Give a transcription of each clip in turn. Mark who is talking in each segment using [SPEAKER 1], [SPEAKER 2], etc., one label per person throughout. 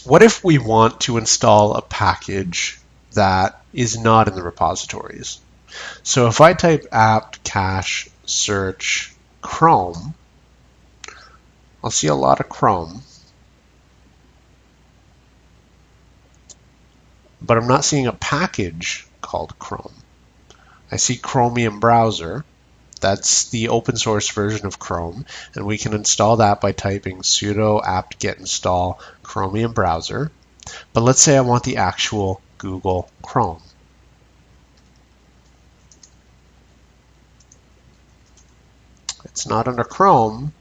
[SPEAKER 1] What if we want to install a package that is not in the repositories? So if I type apt cache search Chrome, I'll see a lot of Chrome, but I'm not seeing a package called Chrome. I see Chromium Browser. That's the open source version of Chrome, and we can install that by typing sudo apt-get install Chromium Browser. But let's say I want the actual Google Chrome. It's not under Chrome.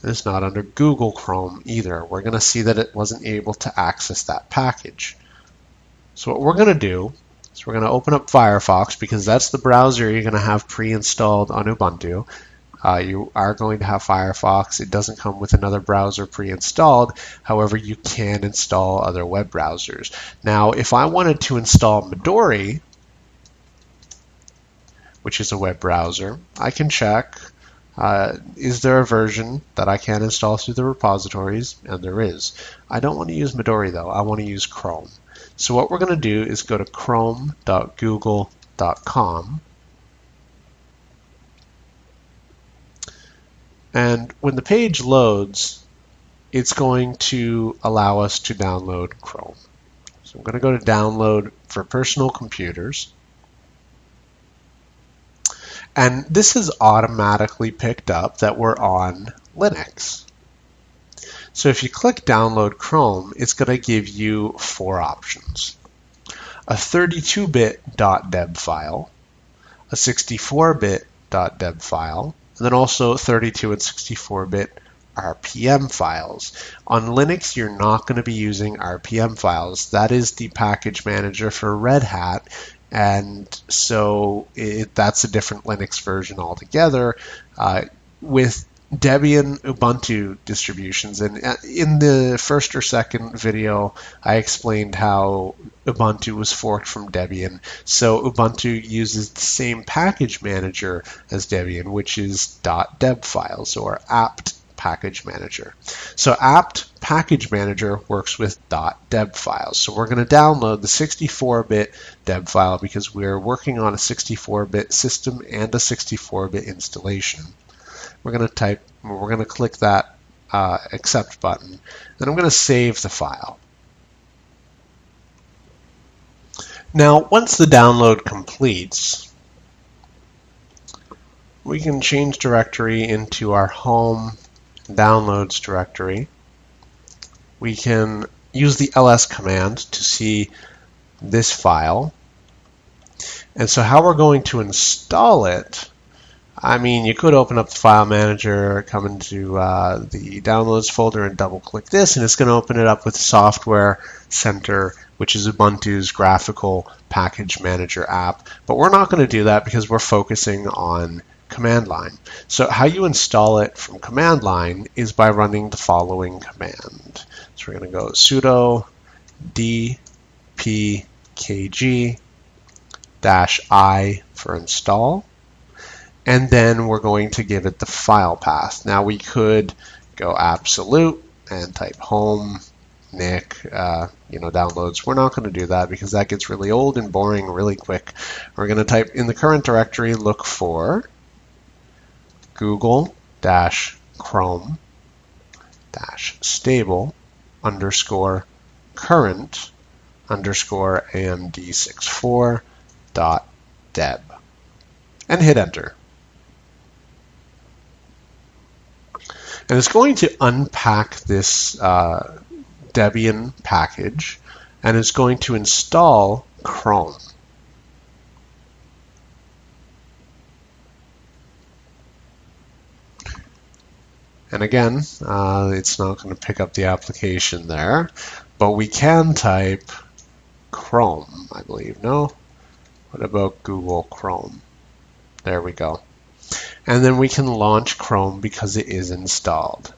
[SPEAKER 1] It's not under Google Chrome either. We're going to see that it wasn't able to access that package. So what we're going to do is we're going to open up Firefox, because that's the browser you're going to have pre-installed on Ubuntu. You are going to have Firefox. It doesn't come with another browser pre-installed. However, you can install other web browsers. Now, if I wanted to install Midori, which is a web browser, I can check, is there a version that I can install through the repositories? And there is. I don't want to use Midori though. I want to use Chrome. So what we're going to do is go to chrome.google.com. And when the page loads, it's going to allow us to download Chrome. So I'm going to go to download for personal computers. And this is automatically picked up that we're on Linux. So if you click download Chrome, it's going to give you 4 options. A 32-bit .deb file, a 64-bit .deb file, and then also 32 and 64-bit RPM files. On Linux, you're not going to be using RPM files. That is the package manager for Red Hat, and so that's a different Linux version altogether. With Debian Ubuntu distributions, and in the first or second video I explained how Ubuntu was forked from Debian. So Ubuntu uses the same package manager as Debian, which is .deb files, or apt package manager. So apt package manager works with .deb files. So we're going to download the 64-bit deb file because we're working on a 64-bit system and a 64-bit installation. We're going to click that accept button, and I'm going to save the file. Now, once the download completes, we can change directory into our home downloads directory. We can use the ls command to see this file. And so how we're going to install it, I mean, you could open up the file manager, come into the downloads folder and double click this, and it's going to open it up with Software Center, which is Ubuntu's graphical package manager app. But we're not going to do that because we're focusing on command line. So how you install it from command line is by running the following command. So we're going to go sudo dpkg-i for install, and then we're going to give it the file path. Now we could go absolute and type home nic downloads. We're not going to do that because that gets really old and boring really quick. We're going to type in the current directory, look for google-chrome-stable_current_amd64.deb and hit enter. And it's going to unpack this Debian package, and it's going to install Chrome. And again, it's not going to pick up the application there, but we can type Chrome, I believe. No? What about Google Chrome? There we go. And then we can launch Chrome because it is installed.